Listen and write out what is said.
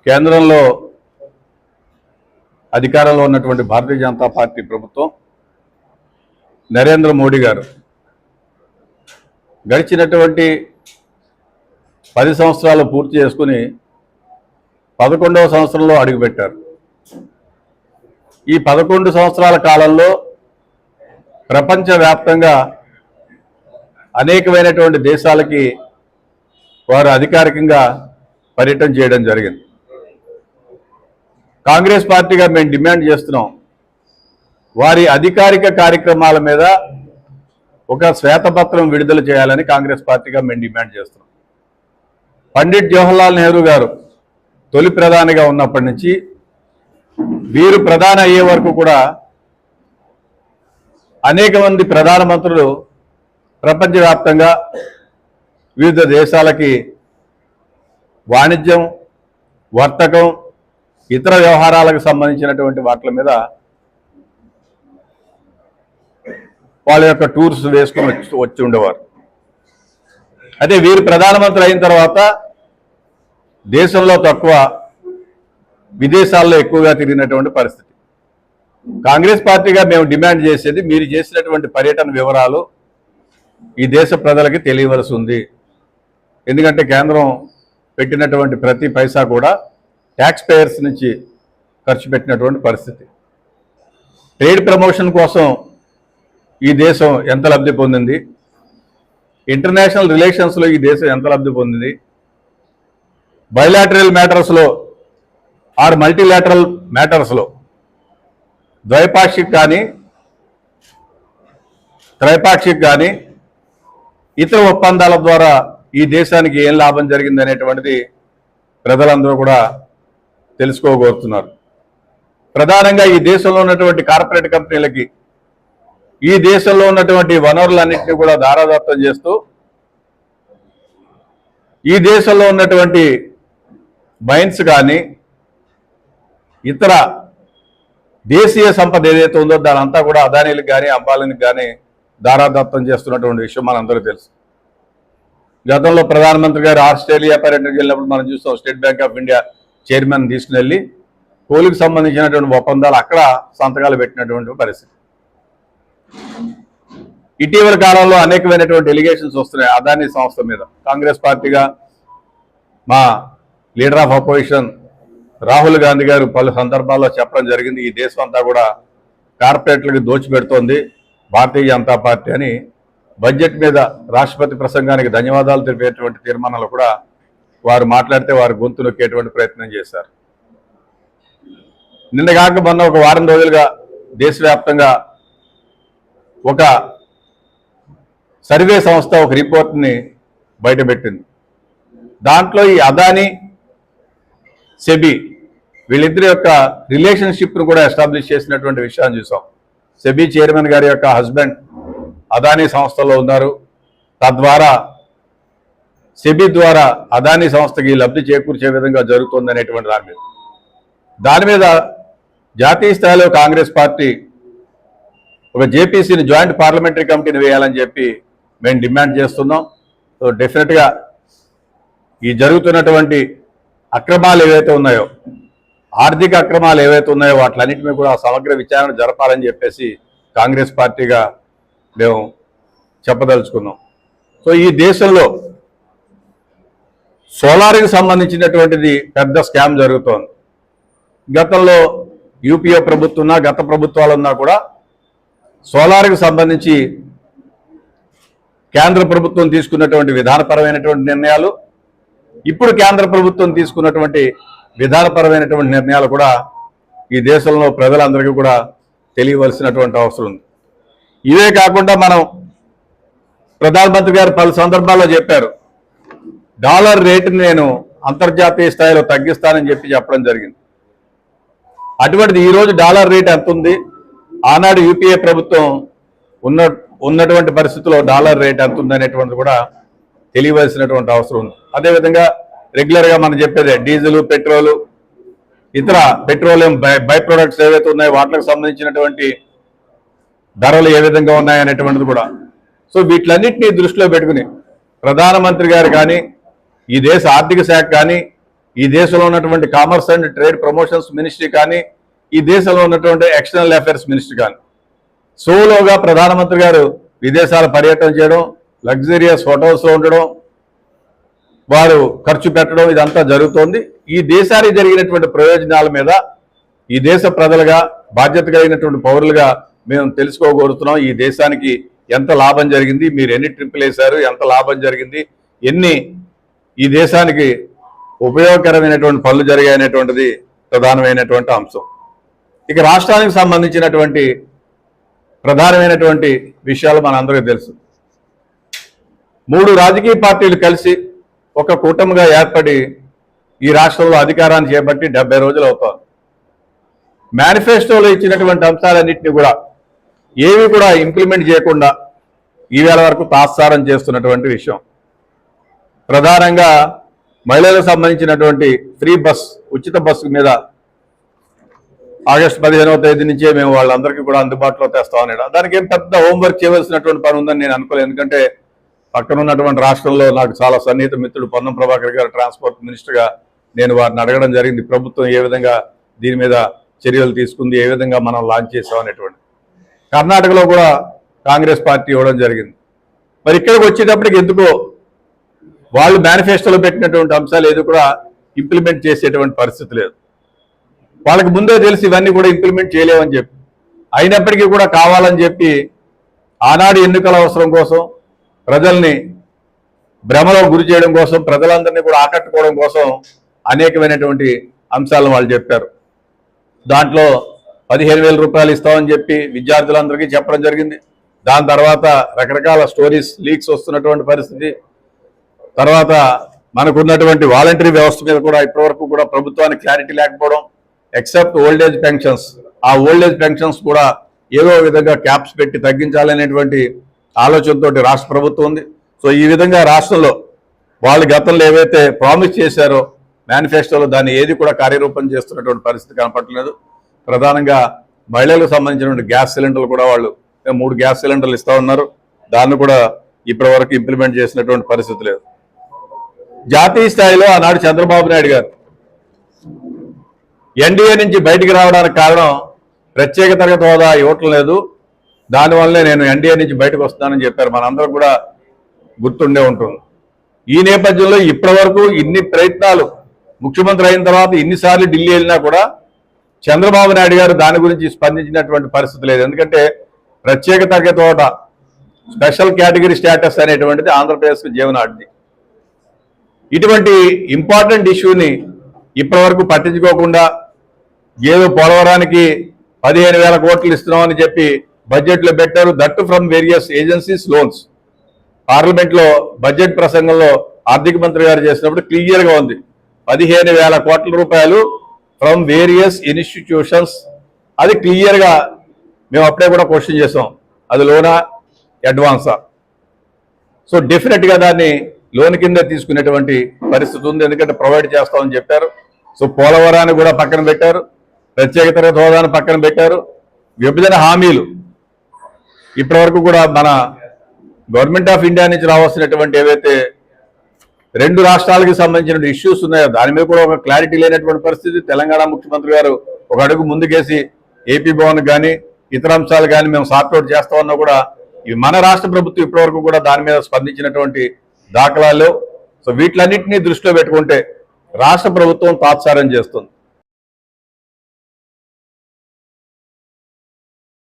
కేంద్రంలో అధికారంలో ఉన్నటువంటి భారతీయ జనతా పార్టీ ప్రభుత్వం నరేంద్ర మోడీ గారు గడిచినటువంటి 10 సంవత్సరాలు పూర్తి చేసుకుని 11వ సంవత్సరంలో అడుగుపెట్టారు. ఈ 11 సంవత్సరాల కాలంలో ప్రపంచవ్యాప్తంగా అనేకమైనటువంటి దేశాలకి వారు అధికారికంగా పర్యటన చేయడం జరిగింది. కాంగ్రెస్ పార్టీగా మేము డిమాండ్ చేస్తున్నాం, వారి అధికారిక కార్యక్రమాల మీద ఒక శ్వేతపత్రం విడుదల చేయాలని కాంగ్రెస్ పార్టీగా మేము డిమాండ్ చేస్తున్నాం. పండిట్ జవహర్లాల్ నెహ్రూ గారు తొలి ప్రధానిగా ఉన్నప్పటి నుంచి వీరు ప్రధాని అయ్యే వరకు కూడా అనేక మంది ప్రధానమంత్రులు ప్రపంచవ్యాప్తంగా వివిధ దేశాలకి వాణిజ్యం, వర్తకం, ఇతర వ్యవహారాలకు సంబంధించినటువంటి వాటి మీద వాళ్ళ యొక్క టూర్స్ వేసుకొని వచ్చి ఉండేవారు. అదే వీరు ప్రధానమంత్రి అయిన తర్వాత దేశంలో తక్కువ, విదేశాల్లో ఎక్కువగా తిరిగినటువంటి పరిస్థితి. కాంగ్రెస్ పార్టీగా మేము డిమాండ్ చేసేది, మీరు చేసినటువంటి పర్యటన వివరాలు ఈ దేశ ప్రజలకి తెలియవలసి ఉంది. ఎందుకంటే కేంద్రం పెట్టినటువంటి ప్రతి పైసా కూడా ట్యాక్స్ పేయర్స్ నుంచి ఖర్చు పెట్టినటువంటి పరిస్థితి. ట్రేడ్ ప్రమోషన్ కోసం ఈ దేశం ఎంత లబ్ధి పొందింది, ఇంటర్నేషనల్ రిలేషన్స్లో ఈ దేశం ఎంత లబ్ధి పొందింది, బైలాటరల్ మ్యాటర్స్లో ఆర్ మల్టీలాటరల్ మ్యాటర్స్లో ద్వైపాక్షిక్ కానీ త్రైపాక్షిక్ కానీ ఇతర ఒప్పందాల ద్వారా ఈ దేశానికి ఏం లాభం జరిగింది అనేటువంటిది ప్రజలందరూ కూడా తెలుసుకోగోరుతున్నారు. ప్రధానంగా ఈ దేశంలో ఉన్నటువంటి కార్పొరేట్ కంపెనీలకి ఈ దేశంలో ఉన్నటువంటి వనరులన్నింటినీ కూడా దారాదత్తం చేస్తూ ఈ దేశంలో ఉన్నటువంటి మైన్స్ కానీ ఇతర దేశీయ సంపద ఏదైతే ఉందో దాని అంతా కూడా అదానీలకు కానీ అంబానీలకు కానీ దారాదత్తం చేస్తున్నటువంటి విషయం మనందరికీ తెలుసు. గతంలో ప్రధానమంత్రి గారు ఆస్ట్రేలియా పర్యటనకు వెళ్ళినప్పుడు మనం చూస్తాం, state bank of India chairman తీసుకుని వెళ్ళి కోలుకు సంబంధించినటువంటి ఒప్పందాలు అక్కడ సంతకాలు పెట్టినటువంటి పరిస్థితి. ఇటీవల కాలంలో అనేకమైనటువంటి ఎలిగేషన్స్ వస్తున్నాయి అదానీ సంస్థ మీద. కాంగ్రెస్ పార్టీగా మా leader of opposition Rahul Gandhi గారు పలు సందర్భాల్లో చెప్పడం జరిగింది, ఈ దేశం అంతా కూడా కార్పొరేట్లకు దోచిపెడుతోంది భారతీయ జనతా పార్టీ అని. బడ్జెట్ మీద రాష్ట్రపతి ప్రసంగానికి ధన్యవాదాలు తెలిపేటువంటి తీర్మానాలు కూడా వారు మాట్లాడితే వారు గొంతు నొక్కేటువంటి ప్రయత్నం చేశారు. నిన్న కాక మొన్న ఒక వారం రోజులుగా దేశవ్యాప్తంగా ఒక సర్వే సంస్థ ఒక రిపోర్ట్ని బయటపెట్టింది. దాంట్లో ఈ అదానీ, సెబీ వీళ్ళిద్దరి యొక్క రిలేషన్షిప్ను కూడా ఎస్టాబ్లిష్ చేసినటువంటి విషయాన్ని చూసాం. సెబీ చైర్మన్ గారి యొక్క హస్బెండ్ అదానీ సంస్థలో ఉన్నారు. తద్వారా సెబీ ద్వారా అదానీ సంస్థకి లబ్ధి చేకూర్చే విధంగా జరుగుతుంది అనేటువంటి దాని మీద జాతీయ స్థాయిలో కాంగ్రెస్ పార్టీ ఒక జేపీసీని, జాయింట్ పార్లమెంటరీ కమిటీని వేయాలని చెప్పి మేము డిమాండ్ చేస్తున్నాం. సో డెఫినెట్గా ఈ జరుగుతున్నటువంటి అక్రమాలు ఏవైతే ఉన్నాయో, ఆర్థిక అక్రమాలు ఏవైతే ఉన్నాయో వాటిలన్నింటినీ కూడా సమగ్ర విచారణ జరపాలని చెప్పేసి కాంగ్రెస్ పార్టీగా మేము చెప్పదలుచుకున్నాం. సో ఈ దేశంలో సోలార్కి సంబంధించినటువంటిది పెద్ద స్కామ్ జరుగుతోంది. గతంలో యూపీఏ ప్రభుత్వం ఉన్నా, గత ప్రభుత్వాలు ఉన్నా కూడా సోలార్కి సంబంధించి కేంద్ర ప్రభుత్వం తీసుకున్నటువంటి విధానపరమైనటువంటి నిర్ణయాలు, ఇప్పుడు కేంద్ర ప్రభుత్వం తీసుకున్నటువంటి విధానపరమైనటువంటి నిర్ణయాలు కూడా ఈ దేశంలో ప్రజలందరికీ కూడా తెలియవలసినటువంటి అవసరం ఉంది. ఇవే కాకుండా మనం ప్రధానమంత్రి గారు పలు సందర్భాల్లో చెప్పారు, డాలర్ రేటుని నేను అంతర్జాతీయ స్థాయిలో తగ్గిస్తానని చెప్పడం జరిగింది. అటువంటిది ఈరోజు డాలర్ రేట్ ఎంత ఉంది, ఆనాడు యూపీఏ ప్రభుత్వం ఉన్నటువంటి పరిస్థితుల్లో డాలర్ రేట్ ఎంత ఉంది అనేటువంటిది కూడా తెలియవలసినటువంటి అవసరం ఉంది. అదేవిధంగా రెగ్యులర్గా మనం చెప్పేదే డీజిల్, పెట్రోలు, ఇతర పెట్రోలియం బై ప్రొడక్ట్స్ ఏవైతే ఉన్నాయో వాటికి సంబంధించినటువంటి ధరలు ఏ విధంగా ఉన్నాయనేటువంటిది కూడా. సో వీటిలన్నింటినీ దృష్టిలో పెట్టుకుని ప్రధానమంత్రి గారు కానీ, ఈ దేశ ఆర్థిక శాఖ కానీ, ఈ దేశంలో ఉన్నటువంటి commerce and trade promotions ministry కానీ, ఈ దేశంలో ఉన్నటువంటి ఎక్స్టర్నల్ అఫైర్స్ మినిస్ట్రీ కానీ సోలోగా ప్రధానమంత్రి గారు విదేశాల పర్యటన చేయడం, లగ్జరియస్ హోటల్స్లో ఉండడం, వారు ఖర్చు పెట్టడం, ఇదంతా జరుగుతోంది. ఈ దేశానికి జరిగినటువంటి ప్రయోజనాల మీద ఈ దేశ ప్రజలుగా, బాధ్యత కలిగినటువంటి పౌరులుగా మేము తెలుసుకోగోరుతున్నాం. ఈ దేశానికి ఎంత లాభం జరిగింది, మీరు ఎన్ని ట్రిప్పులు వేశారు, ఎంత లాభం జరిగింది, ఎన్ని ఈ దేశానికి ఉపయోగకరమైనటువంటి పనులు జరిగాయనేటువంటిది ప్రధానమైనటువంటి అంశం. ఇక రాష్ట్రానికి సంబంధించినటువంటి ప్రధానమైనటువంటి విషయాలు మనందరికీ తెలుసు. 3 రాజకీయ పార్టీలు కలిసి ఒక కూటమిగా ఏర్పడి ఈ రాష్ట్రంలో అధికారాన్ని చేపట్టి 70 రోజులు అవుతోంది. మేనిఫెస్టోలో ఇచ్చినటువంటి అంశాలన్నింటినీ కూడా ఏవి కూడా ఇంప్లిమెంట్ చేయకుండా ఈవేళ వరకు తాత్సారం చేస్తున్నటువంటి విషయం. ప్రధానంగా మహిళలకు సంబంధించినటువంటి ఫ్రీ బస్, ఉచిత బస్సు మీద ఆగస్టు 15వ తేదీ నుంచే మేము వాళ్ళందరికీ కూడా అందుబాటులో తెస్తామని, దానికి ఏం పెద్ద హోంవర్క్ చేయవలసినటువంటి పని ఉందని నేను అనుకోలేదు. ఎందుకంటే పక్కన ఉన్నటువంటి రాష్ట్రంలో నాకు చాలా సన్నిహిత మిత్రుడు పొన్నం ప్రభాకర్ గారు ట్రాన్స్పోర్ట్ మినిస్టర్గా నేను వారిని అడగడం జరిగింది, ప్రభుత్వం ఏ విధంగా దీని మీద చర్యలు తీసుకుంది, ఏ విధంగా మనం లాంచ్ చేసాం అనేటువంటి. కర్ణాటకలో కూడా కాంగ్రెస్ పార్టీ ఇవ్వడం జరిగింది. మరి ఇక్కడికి వచ్చేటప్పటికి ఎందుకో వాళ్ళు మేనిఫెస్టోలో పెట్టినటువంటి అంశాలు ఏది కూడా ఇంప్లిమెంట్ చేసేటువంటి పరిస్థితి లేదు. వాళ్ళకి ముందే తెలిసి ఇవన్నీ కూడా ఇంప్లిమెంట్ చేయలేమని చెప్పి, అయినప్పటికీ కూడా కావాలని చెప్పి ఆనాడు ఎన్నికల అవసరం కోసం, ప్రజల్ని భ్రమలో గురి చేయడం కోసం, ప్రజలందరినీ కూడా ఆకట్టుకోవడం కోసం అనేకమైనటువంటి అంశాలను వాళ్ళు చెప్పారు. దాంట్లో 15,000 రూపాయలు ఇస్తామని చెప్పి విద్యార్థులందరికీ చెప్పడం జరిగింది. దాని తర్వాత రకరకాల స్టోరీస్, లీక్స్ వస్తున్నటువంటి పరిస్థితి. తర్వాత మనకున్నటువంటి వాలంటరీ వ్యవస్థ మీద కూడా ఇప్పటివరకు కూడా ప్రభుత్వానికి క్లారిటీ లేకపోవడం, ఎక్సెప్ట్ ఓల్డ్ ఏజ్ పెన్షన్స్, ఆ ఓల్డ్ ఏజ్ పెన్షన్స్ కూడా ఏదో విధంగా క్యాప్స్ పెట్టి తగ్గించాలనేటువంటి ఆలోచనతో రాష్ట్ర ప్రభుత్వం ఉంది. సో ఈ విధంగా రాష్ట్రంలో వాళ్ళు గతంలో ఏవైతే ప్రామిస్ చేశారో మేనిఫెస్టోలో దాన్ని ఏది కూడా కార్యరూపం చేస్తున్నటువంటి పరిస్థితి కనపడలేదు. ప్రధానంగా మహిళలకు సంబంధించినటువంటి గ్యాస్ సిలిండర్లు కూడా వాళ్ళు 3 గ్యాస్ సిలిండర్లు ఇస్తా ఉన్నారు. దాన్ని కూడా ఇప్పటివరకు ఇంప్లిమెంట్ చేసినటువంటి పరిస్థితి లేదు. జాతీయ స్థాయిలో ఆనాడు చంద్రబాబు నాయుడు గారు ఎన్డీఏ నుంచి బయటికి రావడానికి కారణం ప్రత్యేక తరగతి హోదా ఇవ్వటం లేదు, దానివల్లే నేను ఎన్డీఏ నుంచి బయటకు వస్తానని చెప్పారు. మనందరం కూడా గుర్తుండే ఉంటుంది. ఈ నేపథ్యంలో ఇప్పటివరకు ఇన్ని ప్రయత్నాలు, ముఖ్యమంత్రి అయిన తర్వాత ఇన్నిసార్లు ఢిల్లీ వెళ్ళినా కూడా చంద్రబాబు నాయుడు గారు దాని గురించి స్పందించినటువంటి పరిస్థితి లేదు. ఎందుకంటే ప్రత్యేక తరగతి హోదా, స్పెషల్ కేటగిరీ స్టేటస్ అనేటువంటిది ఆంధ్రప్రదేశ్కు జీవనాడిది. ఇటువంటి ఇంపార్టెంట్ ఇష్యూని ఇప్పటివరకు పట్టించుకోకుండా ఏదో పోలవరానికి 15,000 కోట్లు ఇస్తున్నామని చెప్పి బడ్జెట్లో పెట్టారు. That from various agencies loans. పార్లమెంట్లో బడ్జెట్ ప్రసంగంలో ఆర్థిక మంత్రి గారు చేసినప్పుడు క్లియర్గా ఉంది, 15,000 కోట్ల రూపాయలు ఫ్రమ్ వేరియస్ ఇన్స్టిట్యూషన్స్. అది క్లియర్గా మేము అప్పుడే కూడా క్వశ్చన్ చేసాం, అది లోనా అడ్వాన్సా? సో డెఫినెట్గా దాన్ని లోన్ కింద తీసుకునేటువంటి పరిస్థితి ఉంది, ఎందుకంటే ప్రొవైడ్ చేస్తామని చెప్పారు. సో పోలవరాన్ని కూడా పక్కన పెట్టారు, ప్రత్యేక తరగతి హోదాను పక్కన పెట్టారు. విభజన హామీలు ఇప్పటివరకు కూడా మన గవర్నమెంట్ ఆఫ్ ఇండియా నుంచి రావాల్సినటువంటి ఏవైతే 2 రాష్ట్రాలకు సంబంధించిన ఇష్యూస్ ఉన్నాయో దాని మీద కూడా ఒక క్లారిటీ లేనటువంటి పరిస్థితి. తెలంగాణ ముఖ్యమంత్రి గారు ఒక అడుగు ముందుకేసి ఏపీ భవన్ కానీ ఇతర అంశాలు కానీ మేము సార్ట్అవుట్ చేస్తామన్నా కూడా ఇవి మన రాష్ట్ర ప్రభుత్వం ఇప్పటివరకు కూడా దాని మీద స్పందించినటువంటి దాఖలాలు. సో వీటిలన్నింటినీ దృష్టిలో పెట్టుకుంటే రాష్ట్ర ప్రభుత్వం తాత్సారం చేస్తుంది.